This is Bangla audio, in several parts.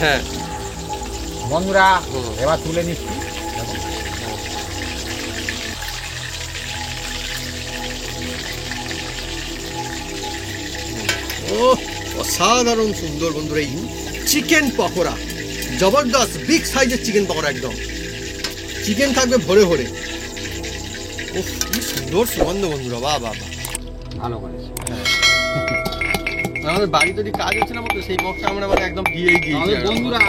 হ্যাঁ বন্ধুরা এবার তুলে নিচ্ছি। ও অসাধারণ সুন্দর বন্ধুরা, এই চিকেন পকোড়া জবরদস্ত বিগ সাইজের চিকেন পকোড়া, একদম চিকেন থাকবে ভরে ভরে। ও কি সুন্দর সুগন্ধ বন্ধুরা, বাহ বাহ বাহ, ভালো করেছে। আমাদের বাড়ি তৈরি কাজ হচ্ছে না মতো, সেই বক্সটা আমরা মানে একদম দিয়েই দিয়েছি বন্ধুরা।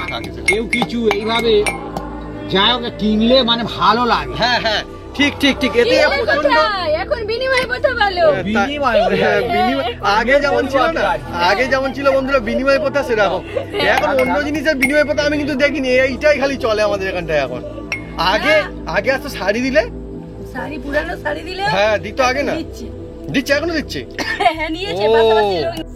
কেউ কিছু এইভাবে যাই হোক কিনলে মানে ভালো লাগে। হ্যাঁ হ্যাঁ ঠিক ঠিক ঠিক, এতে এখন বিনিময় কথা বলো। আগে যেমন ছিল না, আগে যেমন ছিল বন্ধুরা বিনিময় কথা সেরকম। এখন অন্য জিনিসের বিনিময় কথা আমি কিন্তু দেখিনি, এইটাই খালি চলে আমাদের এখানটায় এখন। আগে আগে আসতো শাড়ি দিলে, শাড়ি পুরানো শাড়ি দিলে, হ্যাঁ দিত আগে না, দিচ্ছে এখনো দিচ্ছে। হ্যাঁ নিয়েছে পাশাপাশি লোক।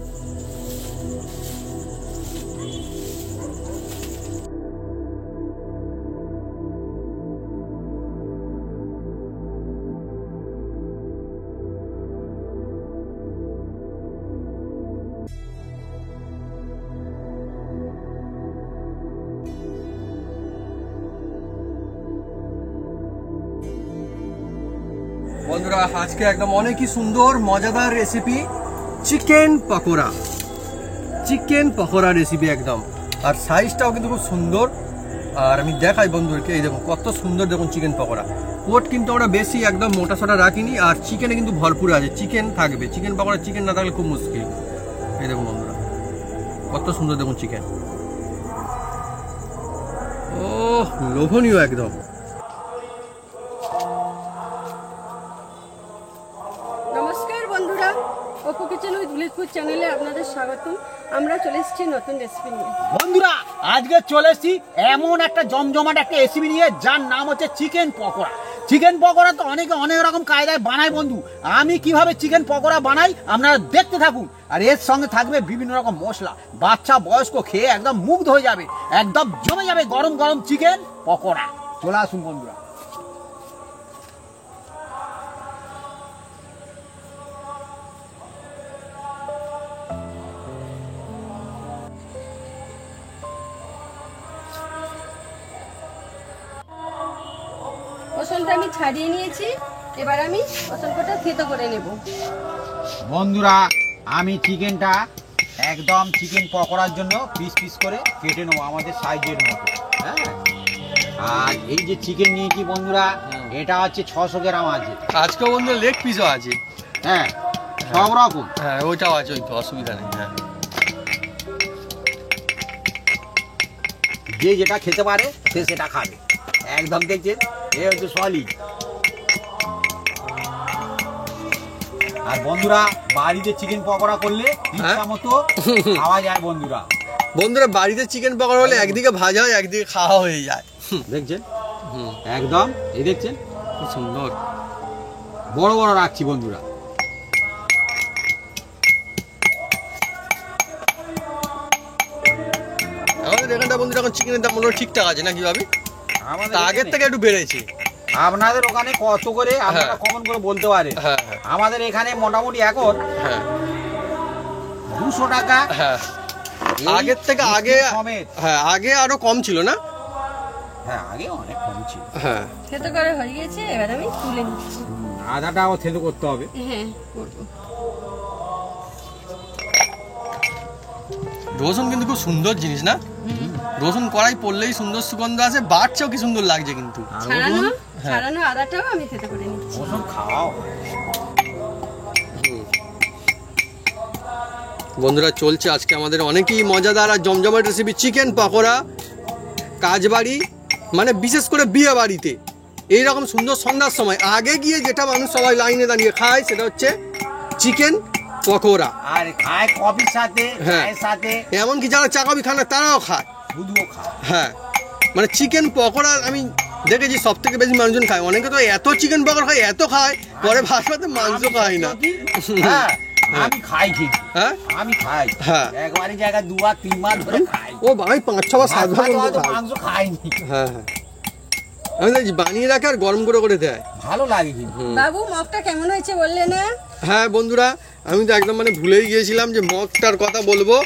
বন্ধুরা আজকে একদম অনেকই সুন্দর মজাদার recipe chicken pakora, chicken pakora recipe একদম, আর সাইজটাও কিন্তু খুব সুন্দর। আর আমি দেখাই বন্ধুদেরকে, এই দেখুন কত সুন্দর, দেখুন চিকেন পকোড়া। কোট কিন্তু আমরা বেশি একদম মোটা সোটা রাখিনি, আর চিকেনে কিন্তু ভরপুর আছে, চিকেন থাকবে। চিকেন পকোড়া চিকেন না থাকলে খুব মুশকিল। এই দেখুন বন্ধুরা কত সুন্দর, দেখুন চিকেন, ও লোভনীয় একদম। নমস্কার বন্ধুরা, Apu kitchen with village food চ্যানেলে আপনাদের স্বাগতম। আমরা চলে এসেছি নতুন রেসিপি নিয়ে। বন্ধুরা আজকে চলে এসেছি এমন একটা জমজমাট একটা রেসিপি নিয়ে, যার নাম হচ্ছে চিকেন পকোড়া। চিকেন পকোড়া তো অনেকে অনেক রকম কায়দায় বানায় বন্ধু, আমি কিভাবে চিকেন পকোড়া বানাই আপনারা দেখতে থাকুন। আর এর সঙ্গে থাকবে বিভিন্ন রকম মশলা, বাচ্চা বয়স্ক খেয়ে একদম মুগ্ধ হয়ে যাবে, একদম জমে যাবে গরম গরম চিকেন পকোড়া। চলে আসুন বন্ধুরা। পছন্দটা আমি ছাড়িয়ে নিয়েছি, এবার আমি পছন্দটা থেতো করে নেব। বন্ধুরা আমি চিকেনটা একদম চিকেন পকোড়ার জন্য পিস পিস করে কেটে নেবো আমাদের সাইজের মতো। হ্যাঁ, আর এই যে চিকেন নিয়েছি বন্ধুরা, এটা হচ্ছে 600 গ্রাম আছে। আজকে বন্ধু লেগ পিসও আছে, হ্যাঁ সব রকম, হ্যাঁ ওইটাও আছে, ওই তো অসুবিধা নেই। হ্যাঁ যে যেটা খেতে পারে সে সেটা খাবে, একদম দেখছেন এ হচ্ছে সলিড। আর বন্ধুরা বাড়িতে চিকেন পকোড়া করলে ইচ্ছা মতো খাওয়া যায় বন্ধুরা। বন্ধুরা বাড়িতে চিকেন পকোড়া হলে একদিকে ভাজা হয় একদিকে খাওয়া হয়ে যায়, দেখছেন একদম, এই দেখছেন খুব সুন্দর। বড় বড় রাখছি বন্ধুরা। আমাদের এখানটা বন্ধুরা এখন চিকেনের দাম মোটামুটি ঠিকঠাক আছে না, কিভাবে আগের থেকে একটু বেড়েছে। আপনাদের ওখানে কত করে আপনারা কমন করে বলতে পারে? আমাদের এখানে মোটামুটি এখন 200 টাকা। হ্যাঁ আগের থেকে আগে, হ্যাঁ আগে আরো কম ছিল না? হ্যাঁ আগে অনেক কম ছিল। হ্যাঁ থেতো করে হয়ে গেছে, এবার আমি তুলে নিচ্ছি। আদাটাও থেতো করতে হবে। হ্যাঁ করব। রসুন কিন্তু খুব সুন্দর জিনিস না, রসুন কড়াই পড়লেই সুন্দর সুগন্ধ আছে, বাড়ছেও কি সুন্দর লাগছে কিন্তু। ছাড়ানো আদাটাও আমি থেতো করে নিচ্ছি। রসুন খাওয়াও বন্ধুরা চলছে আজকে আমাদের অনেকই মজাদার আর জমজমাট রেসিপি চিকেন পকোড়া। কাজবাড়ি মানে বিশেষ করে বিয়ে বাড়িতে এইরকম সুন্দর সন্ধ্যার সময় আগে গিয়ে যেটা মানুষ সবাই লাইনে দাঁড়িয়ে খায় সেটা হচ্ছে চিকেন পকোড়া। আর খায় কফির সাথে, চায়ের সাথে, এমনকি যারা চা কফি খায় না তারাও খায়, দুধও খায়। হ্যাঁ মানে চিকেন পকোড়া আমি দেখেছি সব থেকে বেশি মানুষজন খায়। অনেকে তো এত চিকেন পকোড়া খায়, এত খায়, পরে ভাষাতে মাংস খায় না। আমি খাই ঠিক, হ্যাঁ আমি খাই, হ্যাঁ একবারই জায়গায় 2 বার 3 বার ধরে খাই। ও ভাই 5-6 বার 7 বার মাংস খাইনি। হ্যাঁ হ্যাঁ আমি বানিয়ে রাখে আর গরম করে করে দেয়, ভালো লাগে কিন্তু। বাবু মগটা কেমন হয়েছে বললে না? হ্যাঁ বন্ধুরা আমি তো একদম মানে ভুলেই গিয়েছিলাম যে মগটার কথা বলবো।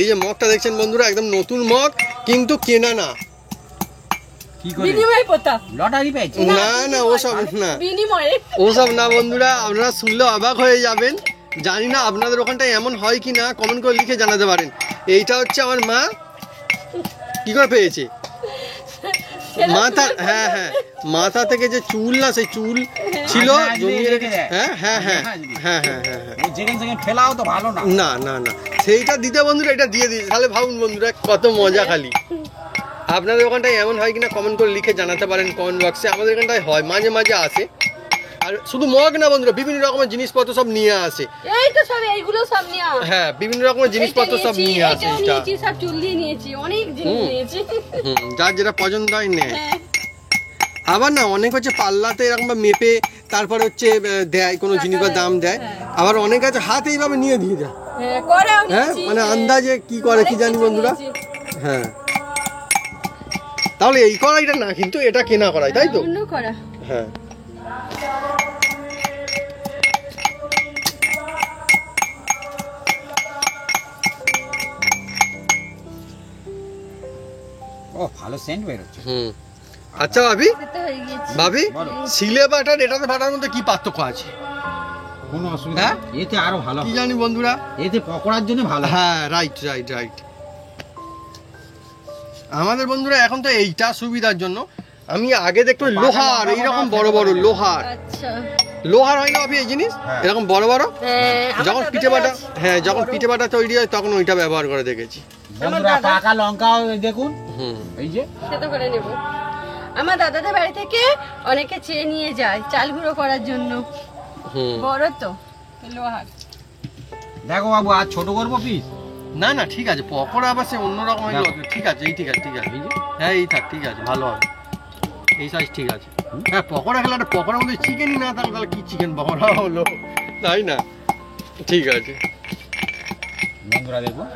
এই যে মগটা দেখছেন বন্ধুরা একদম নতুন মগ, কিন্তু কেনা না। কি করে বিনিময় প্রতাপ। লটারি পেয়েছি? না না ওসব না, বিনিময়ে ওসব না বন্ধুরা, আপনারা শুনলে অবাক হয়ে যাবেন। জানি না আপনাদের ওখানটায় এমন হয় কি না, কমেন্ট করে লিখে জানাতে পারেন। এইটা হচ্ছে আমার মা কি করে পেয়েছে, মাথা, হ্যাঁ হ্যাঁ, মাথা থেকে যে চুল না, সেই চুল ছিল জমিয়ে রেখে, হ্যাঁ হ্যাঁ হ্যাঁ হ্যাঁ হ্যাঁ হ্যাঁ হ্যাঁ, ও যেখানে সেখানে ফেলাও তো ভালো না। না না না, সেইটা দিতে বন্ধুরা, এটা দিয়ে দিই, তাহলে ভাবুন বন্ধুরা কত মজা। খালি আপনাদের ওখানটায় এমন হয় কিনা কমেন্ট করে লিখে জানাতে পারেন কমেন্ট বক্সে। আমাদের এখানটায় হয়, মাঝে মাঝে আসে। আর শুধু মগ না বন্ধুরা, বিভিন্ন রকমের জিনিসপত্র সব নিয়ে আসে। এই তো সব এইগুলো সব নিয়ে হ্যাঁ, বিভিন্ন রকমের জিনিসপত্র সব নিয়ে আসে। এটা নিয়েছি, সব চুল দিয়ে নিয়েছি, অনেক জিনিস নিয়েছি। যার যেটা পছন্দ হয় নেয়। আবার না অনেক হচ্ছে পাল্লাতে এরকম বা মেপে তারপর হচ্ছে দেয়, কোনো জিনিস বা দাম দেয়। আবার অনেক আছে হাতে এইভাবে নিয়ে দিয়ে যায়। হ্যাঁ, করেও হ্যাঁ, নিয়েছি। মানে আন্দাজে কি করে কি জানি বন্ধুরা। হ্যাঁ, তাহলে এই কড়াইটা না, কিন্তু এটা কেনা কড়াই, তাই তো? অন্য করা। হ্যাঁ, ও ভালো সেন্ট বের হচ্ছে। আচ্ছা ভাবি, খেতে হয়ে গিয়েছে। ভাবি বলো। সিলে বাটার এটাতে বাটার মধ্যে কি পার্থক্য আছে? কোনো অসুবিধা হ্যাঁ? নেই। এতে আরো ভালো কি হয়। জানি বন্ধুরা। এতে পকোড়ার জন্য ভালো হয়। হ্যাঁ, রাইট রাইট রাইট। আমাদের বন্ধুরা এখন তো এইটা সুবিধার জন্য, আমি আগে দেখতো লোহার, এইরকম বড় বড় লোহার, আচ্ছা। লোহার হয় না আপনি এই জিনিস, হ্যাঁ। এরকম বড় বড়, হ্যাঁ, আমার যখন দাদারও পিঠে বাটা, আছে। হ্যাঁ যখন পিঠে বাটা তৈরি হয় তখন ওইটা ব্যবহার করে দেখেছি। বন্ধুরা পাকা লঙ্কাও দেখুন, হুম, এই যে খেতে করে নেব। আমার দাদাদের বাড়ি থেকে অনেকে চেয়ে নিয়ে যায় চাল গুঁড়ো করার জন্য। হুম। বড় তো লোহার। দেখো বাবু, আর ছোট করবো পিস? না না ঠিক আছে, পকোড়া আবার সে অন্যরকম হইলো, ঠিক আছে, এই ঠিক আছে, ঠিক আছে, এই যে হ্যাঁ এই থাক, ঠিক আছে, ভালো হবে, এই সাইজ ঠিক আছে। হ্যাঁ, পকোড়া খেলে একটা পকোড়ার মধ্যে চিকেনই না থাকলে তাহলে কি চিকেন পকোড়া হলো, তাই না? ঠিক আছে বন্ধুরা দেখুন,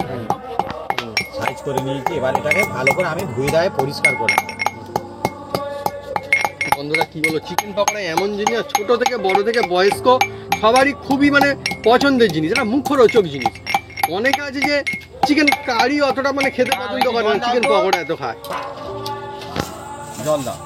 সাইজ করে নিয়েছি। এবার এটাকে ভালো করে আমি ধুয়ে দেয় পরিষ্কার করে। বন্ধুরা, কি বলো, চিকেন পকোড়া এমন জিনিস, ছোট থেকে বড় থেকে বয়স্ক সবারই খুবই মানে পছন্দের জিনিস, এটা মুখরোচক জিনিস। অনেকে আছে যে চিকেন কারি অতটা মানে খেতে পছন্দ করে না, চিকেন পকোড়া এত খায়। জল দাও।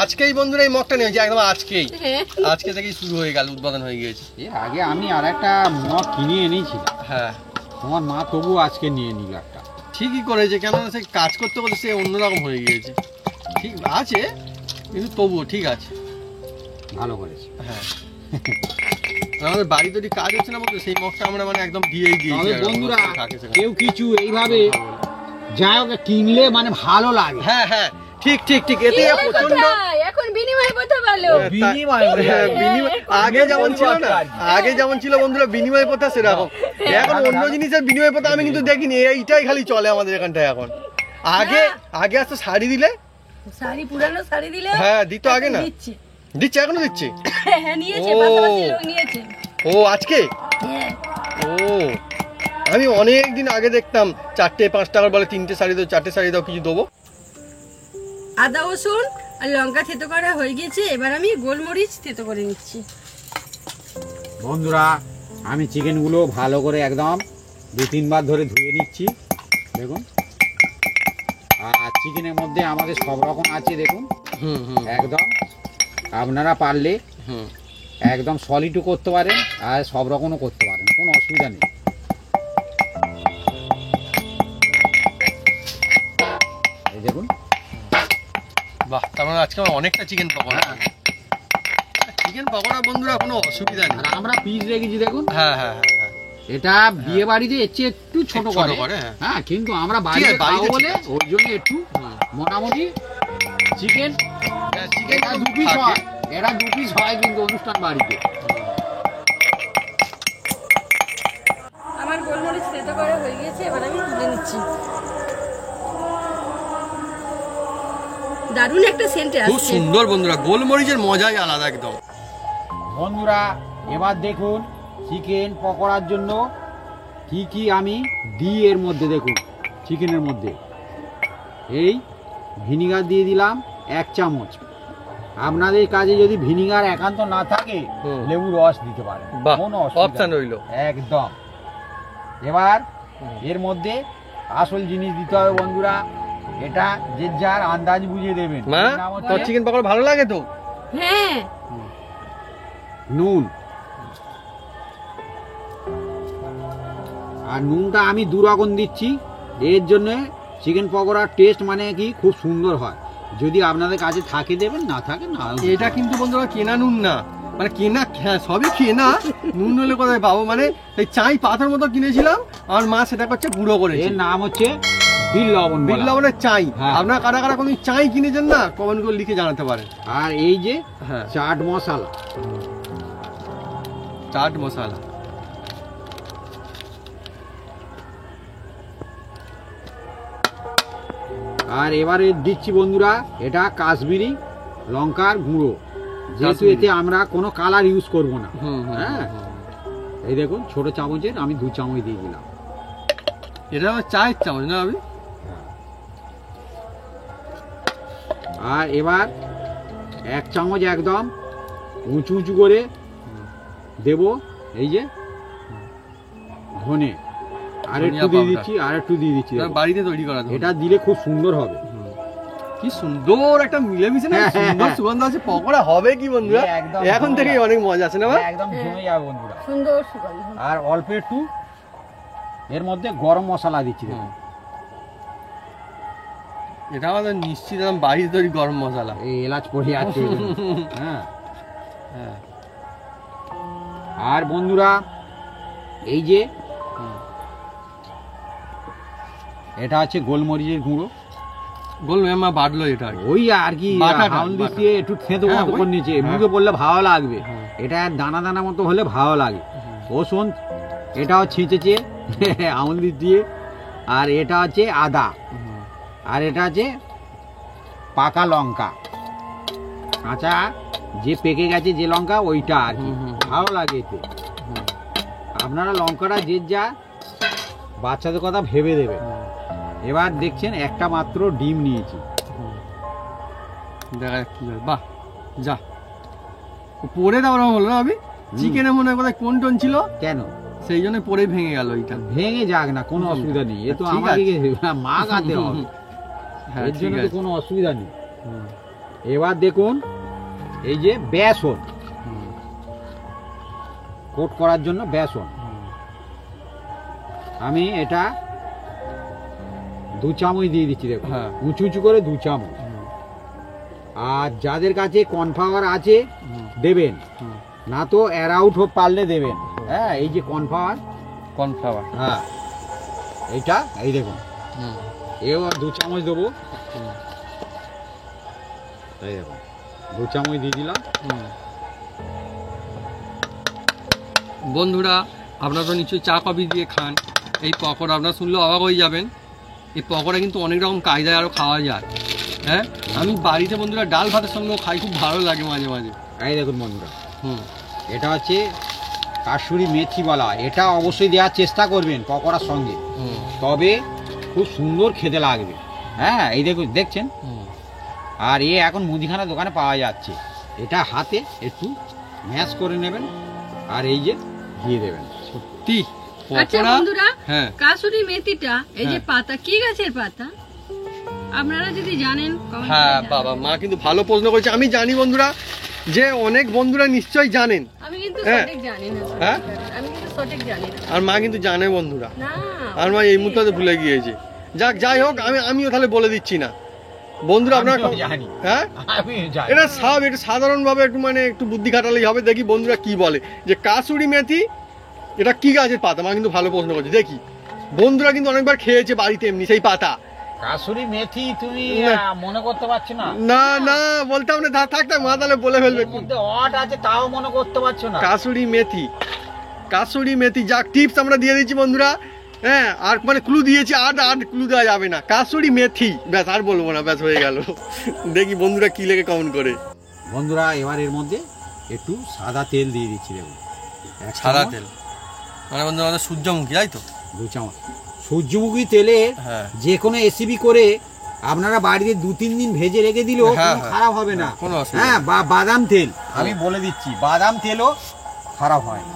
আজকেই বন্ধুরা এই মগটা নিয়েছি, একদম আজকেই, হ্যাঁ। আজকে থেকেই শুরু হয়ে গেল, উদ্বোধন হয়ে গিয়েছে। এর আগে আমি আর একটা মগ কিনে এনেছিলাম, হ্যাঁ, তোমার মা তবু আজকে নিয়ে নিল একটা। ঠিকই করেছে, কেননা সে কাজ করতে করতে সে অন্যরকম হয়ে গিয়েছে। ঠিক আছে, কিন্তু তবুও ঠিক আছে, ভালো করেছে। হ্যাঁ। আমাদের বাড়ি যদি কাজ হচ্ছে না বলতে, সেই মগটা আমরা মানে একদম দিয়েই দিয়েছি। তবে একদম বন্ধুরা, থাকে সেখানে। কেউ কিছু এইভাবে যাই হোক কিনলে মানে ভালো লাগে। হ্যাঁ হ্যাঁ, ঠিক ঠিক ঠিক, এতে বিনিময় প্রচন্ড কোথায়? এখন বিনিময় কথা বলো। বিনিময়, হ্যাঁ, বিনিময় আগে যেমন ছিল না, আগে যেমন ছিল বন্ধুরা বিনিময় প্রথা সেরকম। এখন অন্য জিনিসের বিনিময় প্রথা আমি কিন্তু দেখিনি, এইটাই খালি চলে আমাদের এখানটায় এখন। আগে আগে আসতো শাড়ি দিলে, শাড়ি, পুরানো শাড়ি দিলে হ্যাঁ দিত আগে না, দিচ্ছে। দিচ্ছে এখনো দিচ্ছে। হ্যাঁ, নিয়েছে, ও। পাশাপাশি লোক নিয়েছে। ও আজকে, হ্যাঁ। ও আমি অনেক দিন আগে দেখতাম 4টে 5 টাকার বলে 3টে শাড়ি দাও, 4টে শাড়ি দাও, কিছু দেবো। আদা রসুন আর লঙ্কা থেতো করা হয়ে গেছে, এবার আমি গোলমরিচ থেতো করে নিচ্ছি। বন্ধুরা, আমি চিকেনগুলো ভালো করে একদম 2-3 বার ধরে ধুয়ে নিচ্ছি। দেখুন, আর চিকেনের মধ্যে আমাদের সব রকম আছে দেখুন, হুম হুম একদম আপনারা পারলে হুম, একদম সলিডও করতে পারেন আর সব রকমও করতে পারেন, কোনো অসুবিধা নেই। এই দেখুন, বাহ, তার মানে আজকে আমার অনেকটা চিকেন পকোড়া। চিকেন পকোড়া বন্ধুরা কোনো অসুবিধা নেই। আর আমরা পিস রেখেছি দেখুন। হ্যাঁ হ্যাঁ হ্যাঁ হ্যাঁ, এটা বিয়ে বাড়িতে এর চেয়ে একটু ছোট ছোট করে, করে, হ্যাঁ। হ্যাঁ, কিন্তু আমরা বাড়িতে ঠিক আছে, বাড়িতে খাবো বলে ঠিক আছে। ওই জন্য একটু মোটামুটি চিকেন হ্যাঁ, চিকেন এটা 2 পিস হয়, এটা 2 পিস হয় কিন্তু অনুষ্ঠান বাড়িতে। আমার গোলমরিচ থেতো করা হয়ে গেছে, এবার আমি তুলে নিচ্ছি। দারুণ একটা সেন্ট খুব আসছে। সুন্দর বন্ধুরা, গোলমরিচের মজাই আলাদা একদম। বন্ধুরা, এবার দেখুন চিকেন পকোড়ার জন্য কি কি আমি দিই এর মধ্যে। দেখুন, চিকেনের মধ্যে এই ভিনিগার দিয়ে দিলাম 1 চামচ। আপনাদের কাছে যদি ভিনিগার একান্ত না থাকে, লেবু রস দিতে পারেন, বাহ, কোনো অপশন অসুবিধা নেই। রইলো। একদম। এবার এর মধ্যে আসল জিনিস দিতে হবে বন্ধুরা, এটা যে যার আন্দাজ বুঝিয়ে দেবেন। মা এর নাম হচ্ছে তোর চিকেন পকোড়া ভালো লাগে তো? হ্যাঁ নুন। আর নুনটা আমি 2 রকম দিচ্ছি, এর জন্য চিকেন পকোড়ার টেস্ট মানে কি খুব সুন্দর হয়। যদি আপনাদের কাছে থাকে দেবেন, না থাকে না। এটা কিন্তু বন্ধুরা কেনা নুন না, মানে কেনা সবই কেনা নুন হলে কোথায় পাবো, মানে এই চাই পাথর মতো কিনেছিলাম আর মা সেটা করছে গুঁড়ো করেছে। এর নাম হচ্ছে বিল লবণ। বিট লবণের চাই। হ্যাঁ। আপনারা কারা কারা কোনদিন চাই কিনেছেন না, কমেন্ট করে লিখে জানাতে পারেন। আর এই যে হ্যাঁ, চাট মশলা, চাট মশলা। আর এবারে দিচ্ছি বন্ধুরা এটা কাশ্মীরি লঙ্কার গুঁড়ো, যেহেতু কাশ্মীরি। এতে আমরা কোনো কালার ইউজ করব না। হ্যাঁ, এই দেখুন ছোট চামচের আমি 2 চামচ দিয়ে দিলাম। এটা আমার চায়ের চামচ না আমি। আর এবার 1 চামচ একদম উঁচু উঁচু করে দেব এই যে ধনে। আর একটু দিয়ে দিচ্ছি, আর একটু দিয়ে দিচ্ছি। এটা বাড়িতে তৈরি করা তো। এটা দিলে খুব সুন্দর হবে। কি সুন্দর একটা মিলেমিশে না, হ্যাঁ, সুন্দর হ্যাঁ। সুগন্ধ আছে। পকোড়া হবে কি বন্ধুরা, একদম এখন জমে থেকেই যাবে। অনেক মজা আছে না ভাই? একদম জমে যাবে বন্ধুরা। সুন্দর সুগন্ধ। আর অল্প একটু এর মধ্যে গরম মশলা দিচ্ছি দেখুন। এটা আমাদের নিশ্চিত একদম বাড়িতে তৈরি গরম মশলা। এই এলাচ পড়ে আছে এই জন্য। হ্যাঁ। হ্যাঁ, আর বন্ধুরা এই যে এটা আছে গোলমরিচের গুঁড়ো। গোল মা বাটলো এটা আর কি। ওই আর কি বাটাটা, হাউন্দি বাটা। দিয়ে একটু থেঁতো হ্যাঁ, মতো ওই। করে নিয়েছে, হ্যাঁ। মুখে বললে ভালো লাগবে। হ্যাঁ। এটা দানা দানা মতো হলে ভালো লাগে। রসুন এটাও ছিঁচেছে হাউন্দি দিয়ে। আর এটা আছে আদা। আর এটা আছে পাকা লঙ্কা, কাঁচা যে পেকে গেছে যে লঙ্কা ওইটা আর কি ভালো লাগে এতে। আপনারা লঙ্কাটা যে যা বাচ্চাদের কথা ভেবে দেবে। এবার দেখছেন একটা মাত্র ডিম নিয়েছি। দেখা যাক কি হয়। বাহ, যা পরে দেওয়ার হলো না আমি। চিকেনে মনে হয় কোথায় কোন টোন ছিল, কেন সেই জন্য পরে ভেঙে গেল এইটা। ভেঙে যাক না, কোনো অসুবিধা নেই। এ তো ঠিক আমাকে আছে। মা গাতে হবে, হ্যাঁ, এর ঠিক জন্য তো আছে। কোনো অসুবিধা নেই। এবার দেখুন এই যে বেসন কোট করার জন্য বেসন আমি এটা 2 চামচ দিয়ে দিচ্ছি দেখুন। হ্যাঁ। উঁচু উঁচু করে 2 চামচ। আর যাদের কাছে কর্নফ্লাওয়ার আছে দেবেন, না তো অ্যারাউট পারলে দেবেন। হ্যাঁ, এই যে কর্নফ্লাওয়ার, কর্নফ্লাওয়ার। হ্যাঁ এইটা এই দেখুন এও 2 চামচ দেবো। এই দেখুন 2 চামচ দিয়ে দিলাম। বন্ধুরা আপনারা তো নিশ্চয়ই চা কফি দিয়ে খান, এই পকোড়া আপনারা শুনলে অবাক হয়ে যাবেন। এই পকোড়া কিন্তু অনেক রকম কায়দায় আরও খাওয়া যায়। হ্যাঁ, আমি বাড়িতে বন্ধুরা ডাল ভাতের সঙ্গেও খাই, খুব ভালো লাগে মাঝে মাঝে। এই দেখুন বন্ধুরা এটা হচ্ছে কাসুরি মেথি বলা। এটা অবশ্যই দেওয়ার চেষ্টা করবেন পকোড়ার সঙ্গে, তবে খুব সুন্দর খেতে লাগবে। হ্যাঁ, এই দেখুন দেখছেন। আর এ এখন মুদিখানা দোকানে পাওয়া যাচ্ছে। এটা হাতে একটু ম্যাশ করে নেবেন আর এই যে দিয়ে দেবেন। সত্যি আচ্ছা পকোড়া। বন্ধুরা, হ্যাঁ, কাসুরি মেথিটা এই যে হ্যাঁ। পাতা, কি গাছের পাতা আপনারা যদি জানেন comment হ্যাঁ করে বাবা, জানাবেন। মা কিন্তু ভালো প্রশ্ন করেছে। আমি জানি বন্ধুরা যে অনেক বন্ধুরা নিশ্চয়ই জানেন, আমি কিন্তু হ্যাঁ। সঠিক জানি না। হ্যাঁ? আমি কিন্তু সঠিক জানি না। আর মা কিন্তু জানে বন্ধুরা। না আর মা এই মুহূর্তে ভুলে গিয়েছে। যাই হোক, আমিও তাহলে বলে দিচ্ছি না বন্ধুরা। আপনারা আমিও জানি। হ্যাঁ, আমি জানি। এটা একটু সাধারণভাবে একটু মানে একটু বুদ্ধি খাটালেই হবে। দেখি বন্ধুরা কি বলে যে কাসুরি মেথি এটা কি গাছের পাতা। মা কিন্তু ভালো প্রশ্ন করছে। দেখি বন্ধুরা কিন্তু অনেকবার খেয়েছে বাড়িতে এমনি সেই পাতা। কাসুরি মেথি তুমি না। মনে করতে পারছো না? না না বলতাম না, থাকতে মা তাহলে বলে ফেলবে। এর মধ্যে অট আছে তাও মনে করতে পারছো না? কাসুরি মেথি, কাসুরি মেথি। যাক, টিপস আমরা দিয়ে দিচ্ছি বন্ধুরা। হ্যাঁ, আর মানে ক্লু দিয়েছি, আর ক্লু দেওয়া যাবে না। কাসুরি মেথি, ব্যাস আর বলবো না, ব্যাস হয়ে গেল। দেখি বন্ধুরা কি লেগে কমেন্ট করে। বন্ধুরা এবার এর মধ্যে একটু সাদা তেল দিয়ে দিচ্ছি দেখুন। 1 সাদা চামচ, তেল মানে বন্ধু আমাদের সূর্যমুখী, তাই তো? 2 চামচ সূর্যমুখী তেলে হ্যাঁ, যে কোনো রেসিপি করে আপনারা বাড়িতে 2-3 দিন ভেজে রেখে দিলেও হ্যাঁ, কোনো হ্যাঁ। খারাপ হবে না। কোনো অসুবিধা হ্যাঁ, বা বাদাম তেল আমি বলে দিচ্ছি, বাদাম তেলও খারাপ হয় না।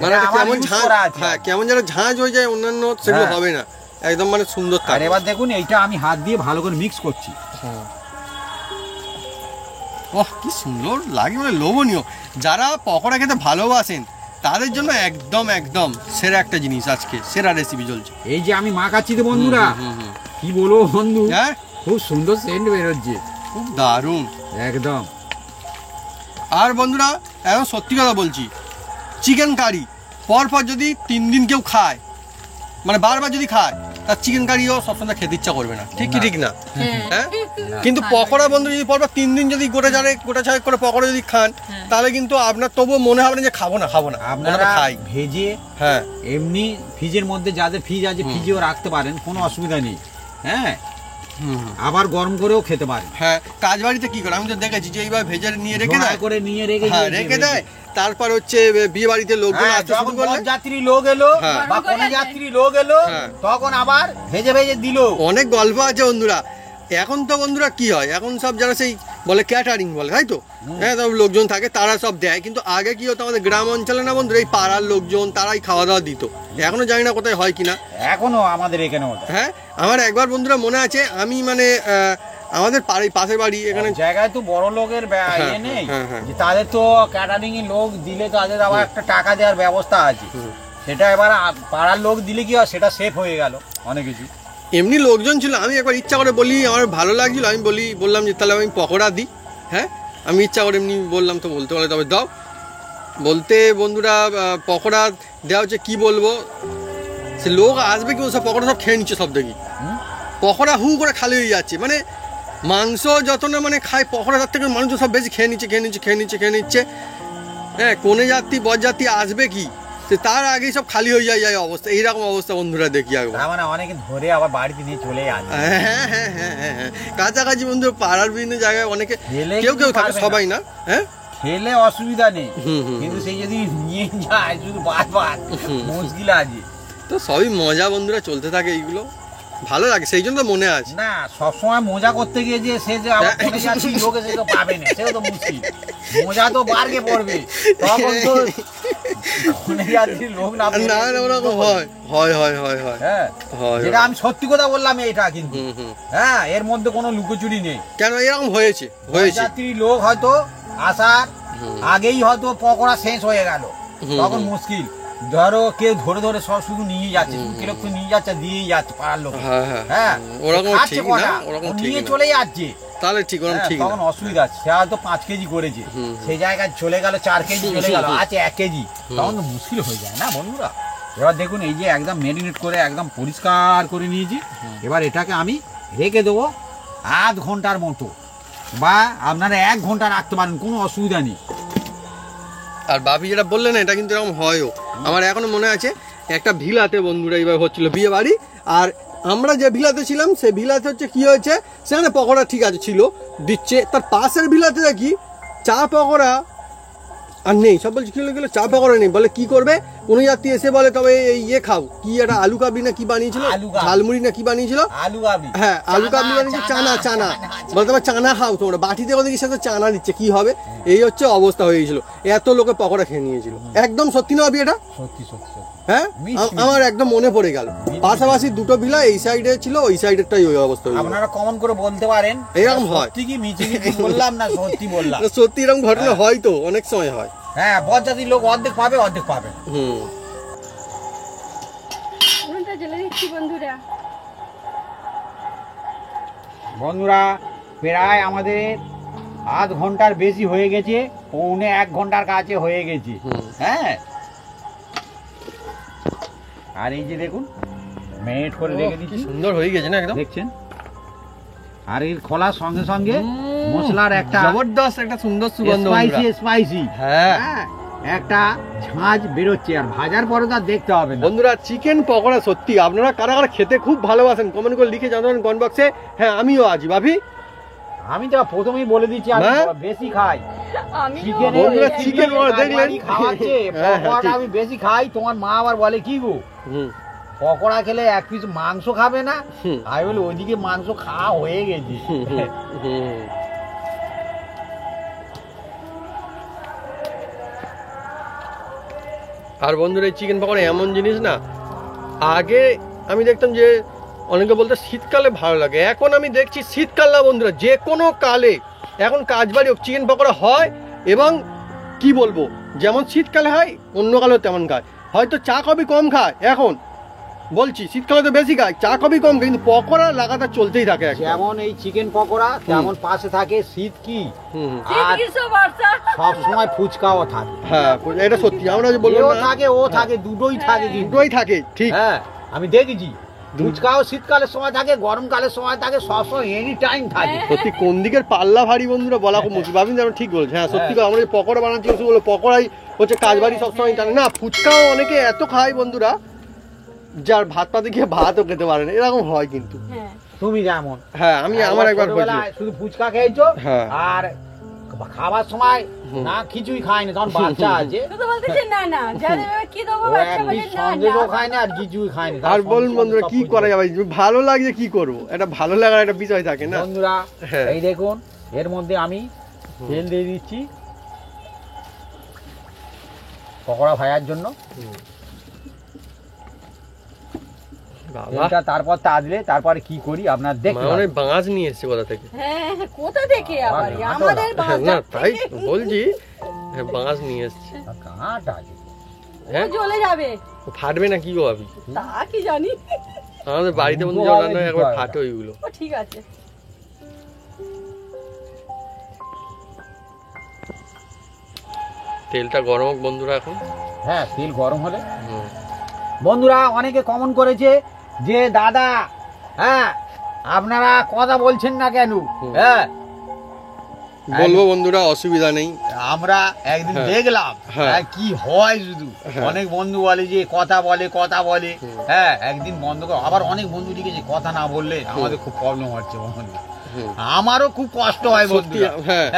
মানে একটা আমার কেমন use ঝাঁঝ, করা আছে। হ্যাঁ কেমন যেন ঝাঁঝ হয়ে যায়, অন্যান্য সেগুলো হ্যাঁ। হবে না, একদম মানে সুন্দর আর থাকে। এবার দেখুন এইটা আমি হাত দিয়ে ভালো করে মিক্স করছি। ওহ কি সুন্দর লাগে, মানে লোভনীয়। যারা পকোড়া খেতে ভালোবাসেন তাদের জন্য একদম একদম সেরা একটা জিনিস, আজকে সেরা রেসিপি চলছে। এই যে আমি মাখাচ্ছি তো বন্ধুরা, হুম। কি বলবো বন্ধু, হ্যাঁ খুব সুন্দর সেন্ট বেরোচ্ছে খুব দারুণ। একদম। আর বন্ধুরা এখন সত্যি কথা বলছি, চিকেন কারি পরপর যদি 3 দিন কেউ খায়, মানে বারবার যদি খায়, তার চিকেন কারিও সবসময় খেতে ইচ্ছা করবে না, ঠিক কি ঠিক না? হ্যাঁ কিন্তু পকোড়া বন্ধু যদি পরপর 3 দিন যদি গোটা চারেক করে পকোড়া যদি খান, তাহলে কিন্তু আপনার তবুও মনে হবে না যে খাবো না। আপনারা খাই। ভেজে হ্যাঁ এমনি ফ্রিজের মধ্যে যাদের ফ্রিজ আছে ফ্রিজেও রাখতে পারেন, কোনো অসুবিধা নেই। হ্যাঁ আবার গরম করেও খেতে পারেন। হ্যাঁ কাজ বাড়িতে কি করে আমি তো দেখেছি যে এইভাবে ভেজে নিয়ে রেখে ঝোড়া দেয়, করে নিয়ে রেখে হ্যাঁ দিয়েছে রেখে দেয়। ভেজে। তারপর হচ্ছে বিয়ে বাড়িতে লোকজন হ্যাঁ, আসতে যখন শুরু করলে যাত্রী লোক এলো হ্যাঁ। বা কোনো যাত্রী লোক এলো হ্যাঁ। তখন আবার ভেজে ভেজে দিল। অনেক গল্প আছে বন্ধুরা। এখন তো বন্ধুরা কি হয়, এখন সব যারা সেই বলে ক্যাটারিং বলে, তাই তো, হ্যাঁ সব লোকজন থাকে তারা সব দেয়। কিন্তু আগে কি হতো আমাদের গ্রাম অঞ্চলে না বন্ধুরা, এই পাড়ার লোকজন তারাই খাওয়া দাওয়া দিত। এখনো জানি না কোথায় হয় কিনা। এখনো আমাদের এখানে ওটা হ্যাঁ আমার একবার বন্ধুরা মনে আছে, আমি মানে আমাদের পাশের বাড়ি এখানে জায়গায় তো বড় লোকের ইয়ে নেই, হ্যাঁ। যে তাদের তো ক্যাটারিং এর লোক দিলে তাদের আবার একটা টাকা দেওয়ার ব্যবস্থা আছে। সেটা এবার পাড়ার লোক দিলে কি হয়, সেটা সেফ হয়ে গেল অনেক কিছু। এমনি লোকজন ছিল, আমি একবার ইচ্ছা করে বলি, আমার ভালো লাগছিল, আমি বললাম যে তাহলে আমি পকোড়া দিই। হ্যাঁ আমি ইচ্ছা করে এমনি বললাম, তো বলতে বলে তবে দাও বলতে বন্ধুরা পকোড়া দেওয়া হচ্ছে, কি বলবো, সে লোক আসবে কি সব পকোড়া সব খেয়ে নিচ্ছে, সব দেখি পকোড়া হু করে খালি হয়ে যাচ্ছে। মানে মাংস যত না মানে খায়, পকোড়া তার থেকে মানুষ সব বেশি খেয়ে নিচ্ছে। হ্যাঁ কোনে যাত্রী বরযাত্রী আসবে কি, সে তার আগেই সব খালি হয়ে যায় অবস্থা। এইরকম অবস্থা বন্ধুরা দেখি একবার। তার মানে অনেকে ধরে আবার বাড়িতে নিয়ে চলে আসে। হ্যাঁ কাছাকাছি বন্ধু পাড়ার বিভিন্ন জায়গায় অনেকে খেলে কেউ কিন্তু থাকে, পারবে না। সবাই না। হ্যাঁ খেলে অসুবিধা নেই, হুম। কিন্তু সেই যদি নিয়ে যায় শুধু বারবার মুশকিল আছে। তো সবই মজা বন্ধুরা, চলতে থাকে এইগুলো, ভালো লাগে, সেই জন্য তো মনে আছে। না সবসময় মজা করতে গিয়ে যে সে যে আবার কোনে যাচ্ছি লোকে সে তো পাবে না, সেও তো মুশকিল। মজা তো বারগে পড়বে, তখন তো কোনে যাচ্ছি লোক না পেলে না ওরকম হয়। হ্যাঁ হয়। যেটা আমি সত্যি কথা বললাম এটা কিন্তু। হ্যাঁ এর মধ্যে কোনো লুকোচুরি নেই। কেন এরকম হয়েছে যাত্রী লোক হয়তো আসার আগেই হয়তো পকোড়া শেষ হয়ে গেল, তখন মুশকিল। ধরো কেউ ধরে ধরে সব শুধু নিয়ে যাচ্ছে, কিরকম নিয়ে যাচ্ছে, দিয়েই যাচ্ছে পাড়ার লোক। হ্যাঁ ওরকম খাচ্ছে ঠিক কটা, না, ওরকম ঠিক নিয়ে না। চলে যাচ্ছে। তাহলে ঠিক, ওরকম হ্যাঁ, ঠিক না। তখন অসুবিধা আছে। সে হয়তো 5 কেজি করেছে, সেই জায়গায় চলে গেল 4 কেজি চলে গেল, আছে 1 কেজি, তখন তো মুশকিল হয়ে যায় না বন্ধুরা। এবার দেখুন এই যে একদম ম্যারিনেট করে একদম পরিষ্কার করে নিয়েছি। এবার এটাকে আমি রেখে দেবো আধ ঘন্টার মতো, বা আপনারা 1 ঘন্টা রাখতে পারেন, কোনো অসুবিধা নেই। আর বাপি যেটা বললেন এটা কিন্তু এরকম হয়ও। আমার এখনো মনে আছে একটা ভিলাতে বন্ধুরা এইবার হচ্ছিল বিয়ে বাড়ি, আর আমরা যে ভিলাতে ছিলাম সে ভিলাতে হচ্ছে কি হয়েছে, সেখানে পকোড়া ঠিক আছে ছিল, দিচ্ছে। তার পাশের ভিলাতে দেখি চা পকোড়া আর নেই, সব বলছে কিলো চা পকোড়া নেই। বলে কি করবে, কোনো যাত্রী এসে বলে তবে এই ইয়ে খাও, কি একটা আলু কাবলি না কি বানিয়েছিল, ঝালমুড়ি না কি বানিয়েছিল, আলু কাবলি, হ্যাঁ আলু কাবলি বানিয়েছে, চানা বলে তোমার চানা খাও তোমরা, বাটিতে ওদিকে সাথে চানা দিচ্ছে, কি হবে, এই হচ্ছে অবস্থা হয়ে গেছিল। এত লোকে পকোড়া খেয়ে নিয়েছিল, একদম সত্যি না এটা? সত্যি সত্যি সত্যি। হ্যাঁ আমার একদম মনে পড়ে গেল, পাশাপাশি দুটো ভিলা এই সাইডে ছিল, ওই সাইডেরটাই ওই অবস্থা হয়েছিল। আপনারা কমন করে বলতে পারেন এরকম হয় সত্যি কি মিছি বললাম না সত্যি বললাম। সত্যি এরকম ঘটনা হয় তো, অনেক সময় হয়। হ্যাঁ বরযাত্রীর লোক অর্ধেক পাবে অর্ধেক পাবে না। উনুনটা জ্বেলে দিচ্ছি বন্ধুরা। বন্ধুরা প্রায় আমাদের আধ ঘন্টার বেশি হয়ে গেছে, 1.25 ঘন্টার কাছে হয়ে গেছে। হ্যাঁ আর এই যে দেখুন ম্যারিনেট করে রেখে দিচ্ছি, সুন্দর হয়ে গেছে না একদম, দেখছেন। আর এই খোলার সঙ্গে সঙ্গে মশলার একটা জবরদস্ত একটা সুন্দর সুগন্ধ স্পাইসি হ্যাঁ একটা ঝাঁঝ বেরোচ্ছে। আর ভাজার পরে তো আর দেখতে হবে না বন্ধুরা, চিকেন পকোড়া সত্যি আপনারা কারা কারা খেতে খুব ভালোবাসেন কমেন্ট করে লিখে জানাবেন কমেন্ট বক্সে। হ্যাঁ আমিও আছি ভাবি, আমি তো প্রথমেই বলে দিচ্ছি আমি বেশি খাই চিকেন। বন্ধুরা চিকেন দেখলেন খাওয়াচ্ছে পকোড়া আমি বেশি খাই। তোমার মা আবার বলে কি গো পকোড়া খেলে 1 পিস মাংস খাবে না? আমি বলি ওইদিকে মাংস খাওয়া হয়ে গেছে। আর বন্ধুরা এই চিকেন পকোড়া এমন জিনিস না, আগে আমি দেখতাম যে অনেকে বলতো শীতকালে ভালো লাগে, এখন আমি দেখছি শীতকাল না বন্ধুরা, যে কোনো কালে এখন কাজ বাড়ি হোক চিকেন পকোড়া হয়। এবং কি বলবো, যেমন শীতকালে হয় অন্য কালেও তেমন খায়, হয়তো চা কফি কম খায় এখন, বলছি শীতকালে তো বেশি খায়, চা কফি কম খায়, কিন্তু পকোড়া লাগাতার চলতেই থাকে একদম। যেমন এই চিকেন পকোড়া তেমন পাশে থাকে শীত কি, হুম হুম। আর সব সময় ফুচকাও থাকে। হ্যাঁ এটা সত্যি, আমরা যে এও বললাম না, থাকে ও থাকে, দুটোই থাকে কিন্তু। দুটোই থাকে ঠিক। হ্যাঁ আমি দেখেছি ফুচকাও শীতকালের সময় থাকে, গরমকালের সময় থাকে, সবসময় এনি টাইম থাকে। সত্যি কোন দিকের পাল্লা ভারী বন্ধুরা বলা খুব মুশকিল, ভাবিন যেন ঠিক বলছে। হ্যাঁ সত্যি কথা, আমরা যে পকোড়া বানাচ্ছি বলো পকোড়াই হচ্ছে কাজ বাড়ি সবসময় টানে না, ফুচকাও অনেকে এত খায় বন্ধুরা যার ভাত পাতে গিয়ে ভাতও খেতে পারে না, এরকম হয় কিন্তু। তুমি যেমন, হ্যাঁ আমি আমার একবার হয়েছে, ছোটবেলায় শুধু ফুচকা খেয়েছো, হ্যাঁ। আর খাবার সময় না কিছুই খায়নি, তখন বাচ্চা আছে ও একটি সন্দেশও খায় না আর কিছুই খায়নি। আর বলুন বন্ধুরা কি করা যাবে, ভালো লাগছে কি করবো, এটা ভালো লাগার একটা বিষয় থাকে না বন্ধুরা। হ্যাঁ। এই দেখুন এর মধ্যে আমি তেল দিয়ে দিচ্ছি পকোড়া ভাজার জন্য। বাবা তারপর তাজলে তারপরে কি করি আপনার দেখতে মা অনেক বাঁশ নিয়ে এসছে কোথা থেকে, কোথা থেকে আবার আমাদের না তাই বলছি, হ্যাঁ বাঁশ নিয়ে এসছে, কাঁটা আছে। হ্যাঁ চলে যাবে, ফাটবে না কি গো ভাবি, তা কি জানি। আমাদের বাড়িতে বন্ধু যখন রান্না হয় একবার ফাটে ওইগুলো। ও ঠিক আছে, তেলটা গরম হোক বন্ধুরা এখন। হ্যাঁ তেল গরম হলে হুম। বন্ধুরা অনেকে কমেন্ট করেছে যে দাদা হ্যাঁ আপনারা কথা বলছেন না কেন। হ্যাঁ বলবো বন্ধুরা অসুবিধা নেই, আমরা একদিন হ্যাঁ। দেখলাম হ্যাঁ। হ্যাঁ, কি হয় শুধু হ্যাঁ। অনেক বন্ধু বলে যে কথা বলে হ্যাঁ একদিন বন্ধ করে, আবার অনেক বন্ধু লিখেছে কথা না বললে আমাদের খুব প্রবলেম হচ্ছে বন্ধু। হুম। আমারও খুব কষ্ট হয় বন্ধু, সত্যি, হ্যাঁ।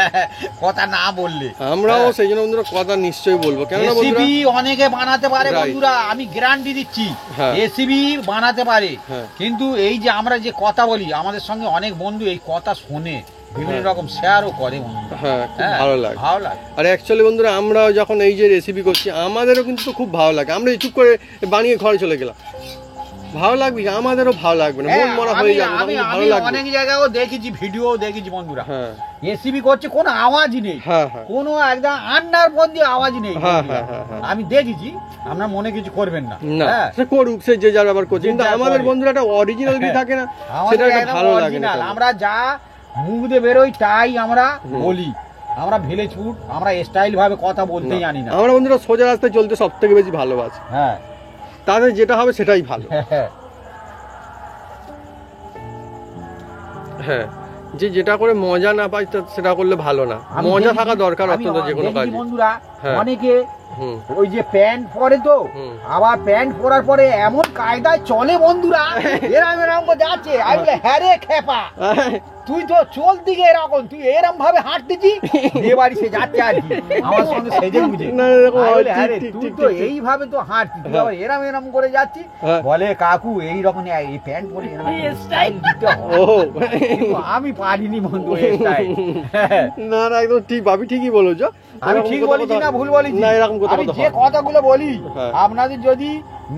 কথা না বললে। আমরাও হ্যাঁ। সেই জন্য বন্ধুরা কথা নিশ্চয়ই বলবো, কেননা বন্ধুরা রেসিপি অনেকে বানাতে পারে Right. বন্ধুরা, আমি গ্যারান্টি দিচ্ছি হ্যাঁ। রেসিপি বানাতে পারে, হ্যাঁ। কিন্তু এই যে আমরা যে কথা বলি আমাদের সঙ্গে অনেক বন্ধু এই কথা শোনে বিভিন্ন রকম শেয়ারও করে বন্ধু। হ্যাঁ খুব হ্যাঁ, ভালো লাগে। ভালো লাগে। আর অ্যাকচুয়ালি বন্ধুরা আমরাও যখন এই যে রেসিপি করছি আমাদেরও কিন্তু খুব ভালো লাগে, আমরা চুপ করে বানিয়ে ঘরে চলে গেলাম, ভালো লাগবে কি? আমাদেরও ভালো লাগবে না, মন হ্যাঁ, মরা হয়ে যাবে, আমি তখন ভালো লাগবে। অনেক জায়গায়ও দেখেছি, ভিডিও দেখেছি বন্ধুরা, হ্যাঁ রেসিপি করছে কোনো আওয়াজই নেই, হ্যাঁ হ্যাঁ কোনো একদম আন্নার মধ্যে আওয়াজ নেই হ্যাঁ, বন্ধুরা। হ্যাঁ, হ্যাঁ। আমি দেখেছি, আপনার মনে কিছু করবেন না। না হ্যাঁ, সে করুক, সে যে যার ব্যাপার করছে, কিন্তু যে যা আমাদের করে। বন্ধুরা একটা অরিজিনালিটি থাকে না, আমাদের সেটা একটা একদম ভালো লাগে না original, তেমন। আমরা যা মুখ দিয়ে বেরোই তাই আমরা বলি, আমরা ভিলেজ ফুড, আমরা স্টাইল ভাবে কথা বলতে না। জানি না। আমরা বন্ধুরা সোজা রাস্তায় চলতে সব থেকে বেশি ভালোবাসি, হ্যাঁ তাদের যেটা হবে সেটাই ভালো। হ্যাঁ যে যেটা করে মজা না পাই সেটা করলে ভালো না, আমি মজা দেখেছি- থাকা দরকার আমি অত্যন্ত যে কোনো দেখেছি কাজে। বন্ধুরা, হ্যাঁ। অনেকে হুম ওই যে প্যান্ট পরে তো হুম। আবার প্যান্ট পরার পরে এমন কায়দায় চলে বন্ধুরা, এরম এরম করে যাচ্ছে, আমি বলে হ্যাঁ রে খেপা, তুই তো চল দিকে এরকম, তুই এরম ভাবে হাঁটতেছি, এ বাড়ি সে যাচ্ছে আর কি আমার সঙ্গে সেজে বুঝে। না, এরকম আমি হয়, বলি, হ্যাঁ রে, ঠিক, ঠিক, তুই ঠিক, তো ঠিক। এইভাবে তো হাঁটছিস, তুই হ্যাঁ। আবার এরম এরম করে যাচ্ছি, হ্যাঁ। বলে কাকু এই রকম এই প্যান্ট পরে এরম স্টাইল দিতে হয়। ও কিন্তু আমি পারিনি বন্ধু এই স্টাইল। না না একদম ঠিক, ভাবি ঠিকই বলেছো, আমি এরকম ঠিক কথা বলেছি না ভুল বলেছি? না এরকম কথা আমি বলতে যে হয়। কথাগুলো বলি হ্যাঁ। আপনাদের যদি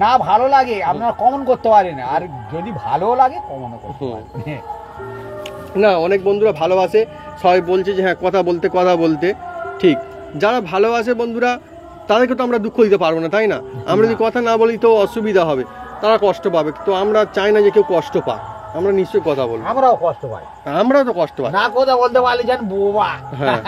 না ভালো লাগে আপনারা কমেন্ট করতে পারেন, আর যদি ভালো লাগে কমেন্ট করতে হুম। পারেন। না অনেক বন্ধুরা ভালোবাসে, সবাই বলছে যে হ্যাঁ কথা বলতে ঠিক, যারা ভালোবাসে বন্ধুরা তাদেরকে তো আমরা দুঃখ দিতে পারবো না, তাই না? আমরা যদি কথা না বলি তো অসুবিধা হবে, তারা কষ্ট পাবে, তো আমরা চাই না যে কেউ কষ্ট পাক, আমরা নিশ্চয়ই কথা বলবো, আমরাও কষ্ট পাই, আমরাও তো কষ্ট পাই। না কথা বলতে পারলে যেন বোবা। হ্যাঁ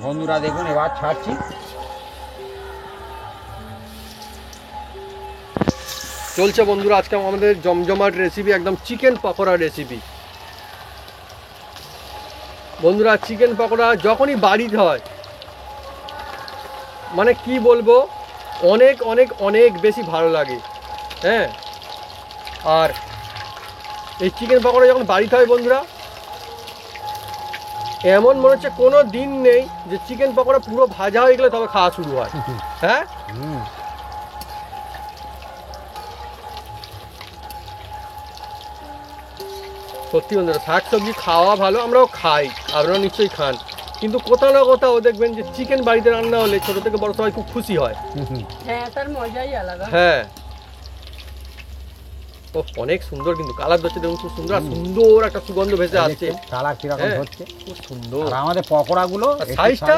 বন্ধুরা দেখুন এবার ছাড়ছি। চলছে বন্ধুরা আজকে আমাদের জমজমাট রেসিপি, একদম চিকেন পকোড়া রেসিপি। বন্ধুরা চিকেন পকোড়া যখনই বাড়িতে হয় মানে কি বলবো, অনেক অনেক অনেক বেশি ভালো লাগে। হ্যাঁ আর এই চিকেন পকোড়া যখন বাড়িতে হয় বন্ধুরা, এমন মনে হচ্ছে কোনো দিন নেই যে চিকেন পকোড়া পুরো ভাজা হয়ে গেলে তবে খাওয়া শুরু হয়। হ্যাঁ সত্যি বন্ধুরা শাক সবজি খাওয়া ভালো, আমরাও খাই, আপনারাও নিশ্চয়ই খান, কিন্তু কোথাও না কোথাও দেখবেন যে চিকেন বাড়িতে রান্না হলে ছোট থেকে বড় সবাই খুব খুশি হয়। হ্যাঁ, তার মজাই আলাদা। হ্যাঁ, ও অনেক সুন্দর, কিন্তু কালার হচ্ছে দেখুন খুব সুন্দর, আর সুন্দর একটা সুগন্ধ ভেসে আসছে। কালার কিরকম হ্যাঁ, হচ্ছে খুব সুন্দর। আর আমাদের পকোড়াগুলো সাইজটা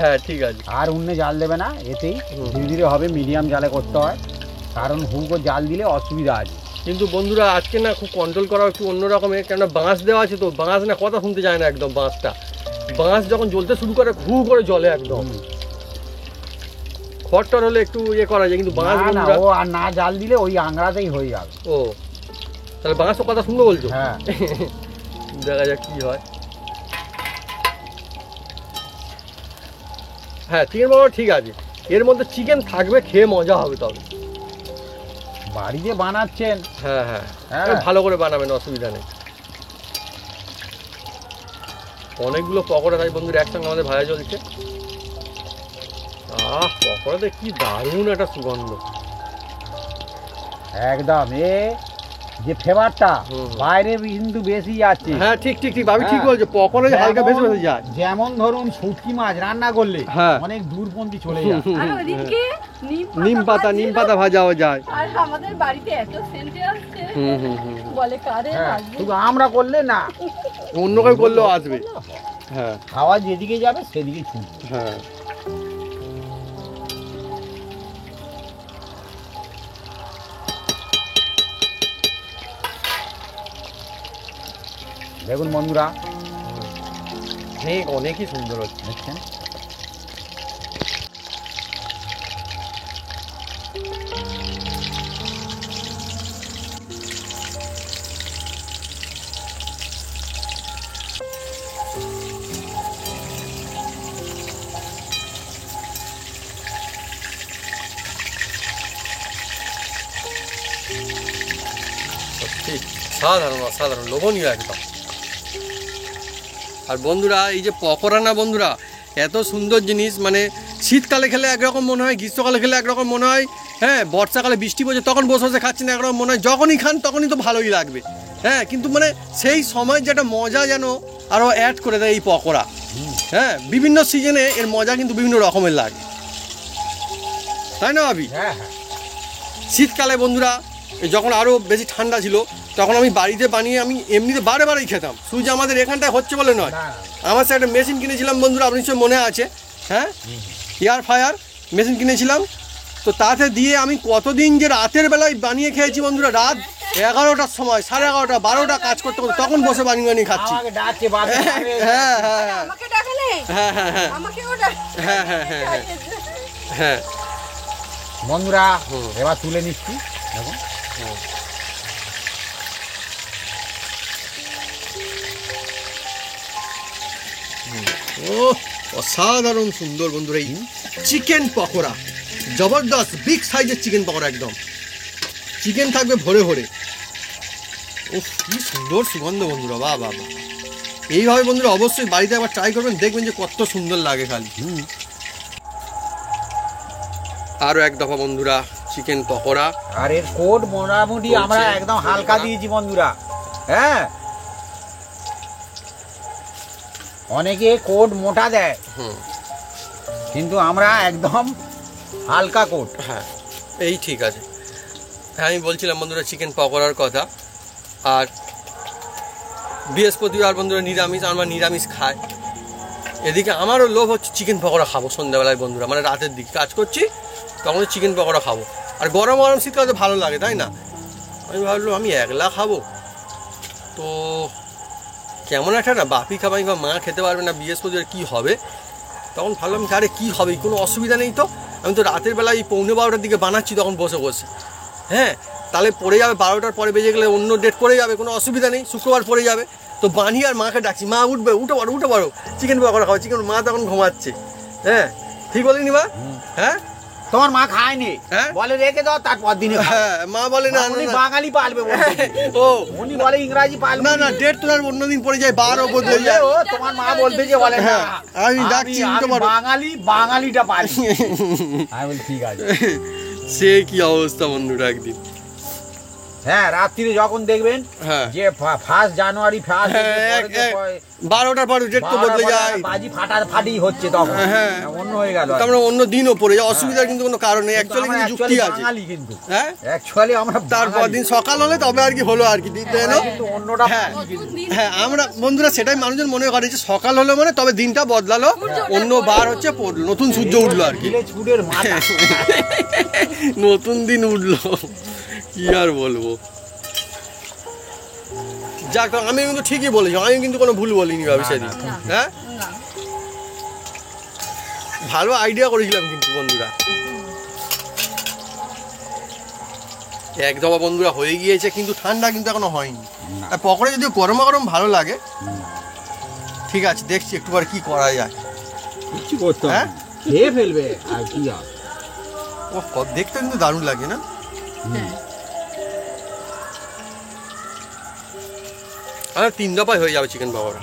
হ্যাঁ ঠিক আছে। আর উন্নে জাল দেবে না, এতেই ধীরে ধীরে হবে, মিডিয়াম জালে করতে হয়, কারণ হুকো জাল দিলে অসুবিধা আছে। কিন্তু বন্ধুরা আজকে না খুব কন্ট্রোল করা একটু অন্য রকমের, কেননা বাঁশ দেওয়া আছে, তো বাঁশ না কথা শুনতে যায় না একদম। বাঁশ যখন জ্বলতে শুরু করে ঘু করে জ্বলে একদম। খড়টর হলে একটু ইয়ে করা যায়, কিন্তু বাঁশ না, ও আর না জাল দিলে ওই আংড়াতেই হয়ে যাবে। ও তাহলে বাঁশও কথা শুনবো বলছো? হ্যাঁ, দেখা যাক কি হয়। হ্যাঁ চিকেন পকোড়া ঠিক আছে, এর মধ্যে চিকেন থাকবে, খেয়ে মজা হবে। তবে বাড়িতে বানাচ্ছেন। হ্যাঁ হ্যাঁ, হ্যাঁ। ভালো করে বানাবেন, অসুবিধা নেই। অনেকগুলো পকোড়া তাই বন্ধুরা একসঙ্গে আমাদের ভাজা চলছে। পকোড়াতে কি দারুণ একটা সুগন্ধ একদম। যে ফ্লেভারটা বাইরে কিন্তু বেশি যাচ্ছে। হ্যাঁ ঠিক ঠিক ঠিক, ভাবি ঠিক বলছো, পকোড়া হালকা বেশি বেশি যায়। যেমন ধরুন শুটকি মাছ রান্না করলে হ্যাঁ অনেক দূরপন্থী চলে যায়। আর ওদিকে নিম পাতা ভাজাও যায়। আর আমাদের বাড়িতে এত সেন্টে আসছে, বলে কারে আসবে। শুধু আমরা করলে না, অন্য কেউ করলেও আসবে। হ্যাঁ, খাওয়া যেদিকে যাবে সেদিকে ছুটবে। হ্যাঁ দেখুন বন্ধুরা, অনেকই সুন্দর হচ্ছে, দেখছেন। সত্যি অসাধারণ লোভনীয় একদম। আর বন্ধুরা এই যে পকোড়া না বন্ধুরা, এত সুন্দর জিনিস, মানে শীতকালে খেলে একরকম মনে হয়, গ্রীষ্মকালে খেলে একরকম মনে হয়, হ্যাঁ বর্ষাকালে বৃষ্টি পড়ছে তখন বসে বসে খাচ্ছি না একরকম মনে হয়, যখনই খান তখনই তো ভালোই লাগবে। হ্যাঁ, কিন্তু মানে সেই সময় যেটা মজা যেন আরও অ্যাড করে দেয় এই পকোড়া। হ্যাঁ, বিভিন্ন সিজনে এর মজা কিন্তু বিভিন্ন রকমের লাগে, তাই না ভাবি? হ্যাঁ হ্যাঁ, শীতকালে বন্ধুরা যখন আরও বেশি ঠান্ডা ছিল তখন আমি বাড়িতে বানিয়ে আমি এমনিতে বারেই খেতাম, শুধু যে আমাদের এখানটায় হচ্ছে বলে নয়। আমার সাথে একটা মেশিন কিনেছিলাম বন্ধুরা, আপনার নিশ্চয়ই মনে আছে। হ্যাঁ, এয়ার ফায়ার মেশিন কিনেছিলাম, তো তাতে দিয়ে আমি কতদিন যে রাতের বেলায় বানিয়ে খেয়েছি বন্ধুরা, রাত 11টার সময়, 11:30, 12টা কাজ করতে করতে তখন বসে বানিয়ে খাচ্ছি। হ্যাঁ হ্যাঁ হ্যাঁ হ্যাঁ হ্যাঁ হ্যাঁ হ্যাঁ হ্যাঁ হ্যাঁ হ্যাঁ বন্ধুরা এবার তুলে নিচ্ছি। দেখুন ও অসাধারণ সুন্দর বন্ধুরা, এই চিকেন পকোড়া জবরদস্ত, বিগ সাইজের চিকেন পকোড়া, একদম চিকেন থাকবে ভরে ভরে। ও কি সুন্দর সুগন্ধ বন্ধুরা, বাহ বাহ বাহ। এইভাবে বন্ধুরা অবশ্যই বাড়িতে আবার ট্রাই করবেন, দেখবেন যে কত সুন্দর লাগে খালি। আরও এক দফা বন্ধুরা চিকেন পকোড়া। আর এর কোড মোটামুটি আমরা একদম হালকা দিয়েছি বন্ধুরা। হ্যাঁ, অনেকে কোড মোটা দেয়, কিন্তু আমরা একদম হালকা কোড। হ্যাঁ এই ঠিক আছে। হ্যাঁ আমি বলছিলাম বন্ধুরা চিকেন পকোড়ার কথা। আর বৃহস্পতিবার বন্ধুরা নিরামিষ, আমরা নিরামিষ খাই। এদিকে আমারও লোভ হচ্ছে চিকেন পকোড়া খাবো সন্ধ্যাবেলায় বন্ধুরা, মানে রাতের দিকে কাজ করছি তখন চিকেন পকোড়া খাবো। আর গরম গরম শীতকালে ভালো লাগে, তাই না? আমি ভাবলাম আমি একলা খাবো, তো কেমন একটা না বাপি খাবাই বা মা খেতে পারবে না, বৃহস্পতিবার কী হবে। তখন ভাবলাম আরে কী হবে, কোনো অসুবিধা নেই তো, আমি তো রাতের বেলায় 11:45 দিকে বানাচ্ছি তখন বসে বসে। হ্যাঁ, তাহলে পড়ে যাবে 12টার পরে বেজে গেলে অন্য ডেট পড়ে যাবে, কোনো অসুবিধা নেই, শুক্রবার পড়ে যাবে। তো বানিয়ে আর মাকে ডাকছি, মা উঠবে, উঠে পারো চিকেন পকোড়া খাবো। চিকেন মা তখন ঘুমাচ্ছে। হ্যাঁ ঠিক বলিনি মা? হ্যাঁ, তোমার মা খায়নি, বলে রেখে দাও, তারপর দিনে। হ্যাঁ মা বলে না, উনি বাঙালি পালবে, ও উনি বলে ইংরাজি পালবে না, না ডেট তো আর অন্যদিন পড়ে যায়, 12 বদলে যায়। ও তোমার মা বলবে যে বলে না আমি ডাকছি উঠে পারো, বাঙালিটা পালবে। আমি বলি ঠিক আছে। সে কি অবস্থা বন্ধুরা একদিন। হ্যাঁ রাত্রিরে যখন দেখবেন হ্যাঁ। যে 1 জানুয়ারি হ্যাঁ, 12টার পর ডেট তো বদলে যায়, বাজি ফাটাফাটি হচ্ছে তখন হ্যাঁ। অন্য হয়ে গেল। তার মানে অন্য দিনও পড়ে যায়, অসুবিধার কিন্তু কোনো কারণ নেই, অ্যাকচুয়ালি কিন্তু যুক্তি আছে। কিন্তু হ্যাঁ অ্যাকচুয়ালি আমরা তারপর দিন সকাল হলে তবে আর কি হলো আর কি দিতে এলো। কিন্তু অন্যটা হ্যাঁ হ্যাঁ আমরা বন্ধুরা সেটাই মানুষজন মনে করে যে সকাল হলো মানে তবে দিনটা বদলালো, অন্য বার হচ্ছে পড়লো, নতুন সূর্য উঠলো আর কি, ভিলেজ ফুডের মাথা। নতুন দিন উঠলো, কি আর বলবো। যাক আমি কিন্তু ঠিকই বলেছি, আমি কিন্তু কোনো ভুল বলিনি ভাবি সেদিন। হ্যাঁ ভালো আইডিয়া করেছিলাম কিন্তু বন্ধুরা। এক দফা বন্ধুরা হয়ে গিয়েছে, কিন্তু ঠান্ডা কিন্তু এখনো হয়নি। আর পকোড়া যদি গরমা গরম ভালো লাগে, ঠিক আছে দেখছি একটু পরে কি করা যায়। কিছু করতে হবে, হ্যাঁ? খেয়ে ফেলবে আর কি হবে। ও দেখতে কিন্তু দারুণ লাগে না? আর 3 দফায় হয়ে যাবে চিকেন পকোড়া।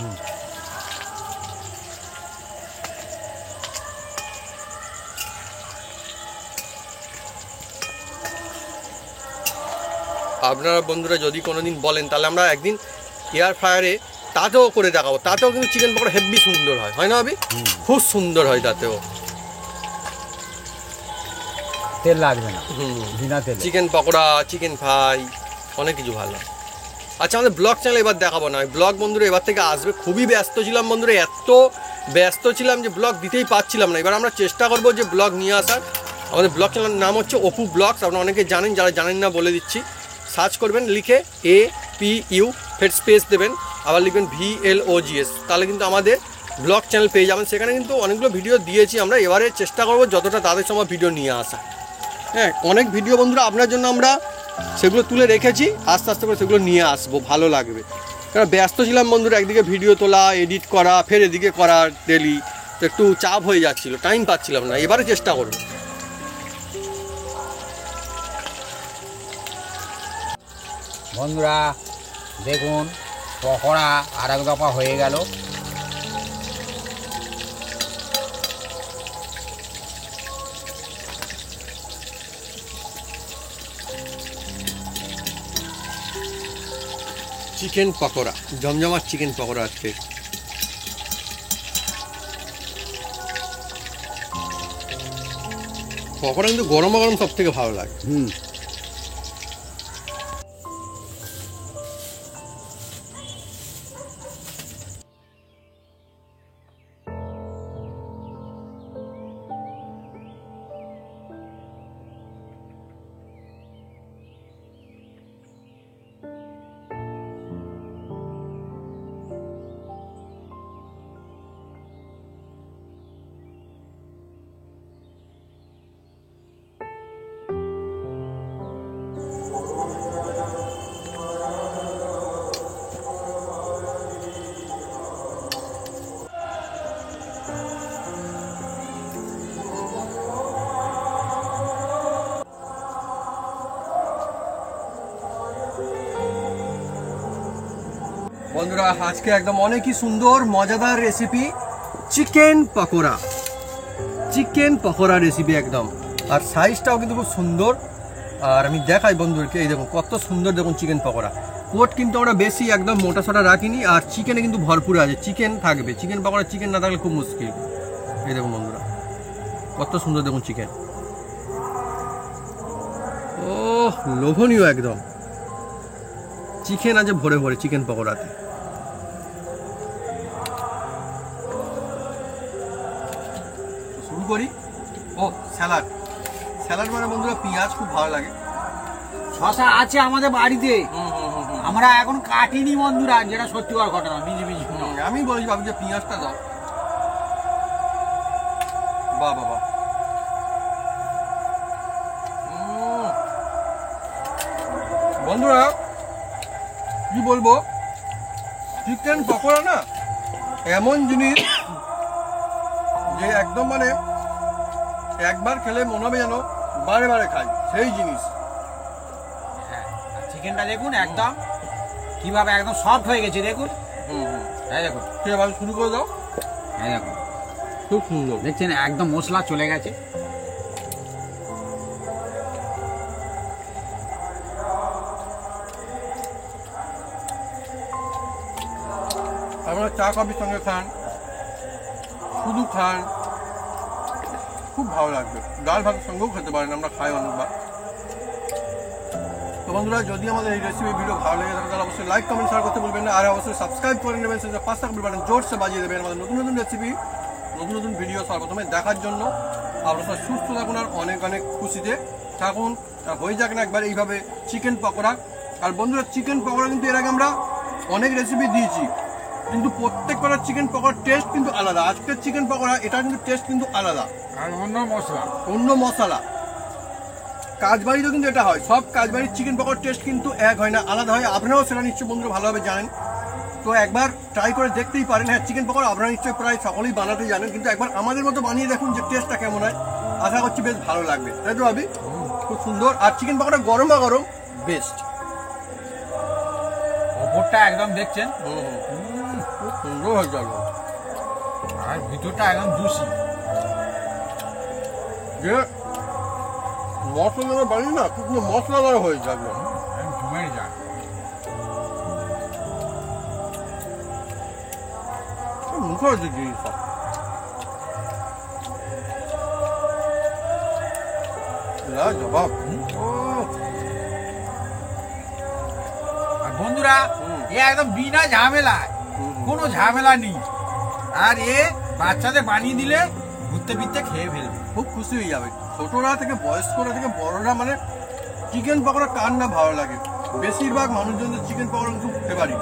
আপনারা বন্ধুরা যদি কোনোদিন বলেন তাহলে আমরা একদিন এয়ার ফ্রায়ারে তাতেও করে দেখাবো, তাতেও কিন্তু চিকেন পকোড়া হেভি সুন্দর হয়, হয় না ভাবি? খুব সুন্দর হয় তাতেও। তেল লাগবে না, বিনা তেল। চিকেন পকোড়া, চিকেন ফ্রাই, অনেক কিছু ভালো। আচ্ছা আমাদের ব্লগ চ্যানেল এবার দেখাবো না, ব্লগ বন্ধুরা এবার থেকে আসবে। খুবই ব্যস্ত ছিলাম বন্ধুরা, এত ব্যস্ত ছিলাম যে ব্লগ দিতেই পারছিলাম না। এবার আমরা চেষ্টা করবো যে ব্লগ নিয়ে আসার। আমাদের ব্লগ চ্যানেলের নাম হচ্ছে অপু ব্লগস, আপনারা অনেকে জানেন, যারা জানেন না বলে দিচ্ছি। সার্চ করবেন লিখে APU ফের স্পেস দেবেন, আবার লিখবেন VLOGS, তাহলে কিন্তু আমাদের ব্লগ চ্যানেল পেয়ে যাবেন। সেখানে কিন্তু অনেকগুলো ভিডিও দিয়েছি আমরা, এবারে চেষ্টা করবো যতটা তাদের সময় ভিডিও নিয়ে আসা। হ্যাঁ অনেক ভিডিও বন্ধুরা আপনার জন্য আমরা সেগুলো তুলে রেখেছি, আস্তে আস্তে করে সেগুলো নিয়ে আসবো, ভালো লাগবে। কারণ ব্যস্ত ছিলাম বন্ধুরা, একদিকে ভিডিও তোলা, এডিট করা, ফের এদিকে করা ডেলি, তো একটু চাপ হয়ে যাচ্ছিলো, টাইম পাচ্ছিলাম না। এবারে চেষ্টা করবো। বন্ধুরা দেখুন পকোড়া আর এক দফা হয়ে গেল। চিকেন পকোড়া, জমজমাট চিকেন পকোড়া আজকে। পকোড়া কিন্তু গরম গরম সব থেকে ভালো লাগে। বন্ধুরা আজকে একদম অনেকই সুন্দর মজাদার recipe chicken pakora, chicken pakora recipe একদম। আর সাইজটাও কিন্তু খুব সুন্দর। আর আমি দেখাই বন্ধুদেরকে, এই দেখুন কত সুন্দর, দেখুন চিকেন পকোড়া। কোট কিন্তু আমরা বেশি একদম মোটা সোটা রাখিনি, আর চিকেনে কিন্তু ভরপুর আছে, চিকেন থাকবে। চিকেন পকোড়া চিকেন না থাকলে খুব মুশকিল। এই দেখুন বন্ধুরা কত সুন্দর, দেখুন চিকেন, ও লোভনীয় একদম। চিকেন আছে ভরে ভরে চিকেন পকোড়াতে। শুরু করি। ও স্যালাড, স্যালাড মানে বন্ধুরা পেঁয়াজ খুব ভালো লাগে। শশা আছে আমাদের বাড়িতে, আমরা এখন কাটিনি বন্ধুরা, যেটা সত্যিকার ঘটনা। আমি বলছি ভাবি যে পেঁয়াজটা দাও। বাহ বাবা, বন্ধুরা কি বলবো, চিকেন পকোড়া না এমন জিনিস যে একদম মানে একবার খেলে মনে হবে যেন বারে বারে খাই, সেই জিনিস। চিকেনটা দেখুন একদম কিভাবে একদম সফট হয়ে গেছে, দেখুন। এই দেখুন, সেভাবে শুরু করে দাও। এই দেখুন খুব সুন্দর, দেখছেন একদম মশলা চলে গেছে। চা কফির সঙ্গে খান, শুধু খান, খুব ভালো লাগবে। ডাল ভাতের সঙ্গেও খেতে পারেন, আমরা খাই অনেকবার। তো বন্ধুরা, যদি আমাদের এই রেসিপি ভিডিও ভালো লেগে থাকে তাহলে অবশ্যই লাইক কমেন্ট শেয়ার করতে ভুলবেন না, আর অবশ্যই সাবস্ক্রাইব করে নেবেন, সেটা পাঁচ টাকা বাটন জোরসে বাজিয়ে দেবেন আমাদের নতুন নতুন রেসিপি, নতুন নতুন ভিডিও সর্বপ্রথমে দেখার জন্য। আপনারা সুস্থ থাকুন আর অনেক অনেক খুশিতে থাকুন। হয়ে যাক না একবার এইভাবে চিকেন পকোড়া। আর বন্ধুরা, চিকেন পকোড়া কিন্তু এর আগে আমরা অনেক রেসিপি দিয়েছি, কিন্তু প্রত্যেকবার চিকেন পকোড়ার টেস্ট কিন্তু আলাদা। আজকের চিকেন পকোড়া এটা কিন্তু টেস্ট কিন্তু আলাদা, আর অন্য মশলা। কাজবাড়িতেও কিন্তু এটা হয়, সব কাজবাড়ির চিকেন পকোড়ার টেস্ট কিন্তু এক হয় না, আলাদা হয়। আপনারাও সেটা নিশ্চয়ই বন্ধুরা ভালোভাবে জানেন, তো একবার ট্রাই করে দেখতেই পারেন। হ্যাঁ, চিকেন পকোড়া আপনারা নিশ্চয়ই প্রায় সকলেই বানাতে জানেন, কিন্তু একবার আমাদের মতো বানিয়ে দেখুন যে টেস্টটা কেমন হয়। আশা করছি বেশ ভালো লাগবে, তাই তো ভাবি? খুব সুন্দর। আর চিকেন পকোড়া গরমা গরম বেস্ট। ওপরটা একদম দেখছেন, খুব সুন্দর হয়েছে একদম। আর ভিতরটা একদম জুসি। যে মশলা বানিয়ে না, খুব মশলাদার হয়েছে একদম। জমে যায়। মুখে হয়েছে জিনিস সব। জবাব। আর বন্ধুরা, এ একদম বিনা ঝামেলায়, কোনো ঝামেলা নেই। আর এ বাচ্চাদের বানিয়ে দিলে ঘুরতে ফিরতে খেয়ে ফেলবে, খুব খুশি হয়ে যাবে। ছোটরা থেকে বয়স্করা থেকে বড়রা, মানে চিকেন পকোড়া কার না ভালো লাগে। বেশিরভাগ মানুষজনদের চিকেন পকোড়া খুব ফেভারিট।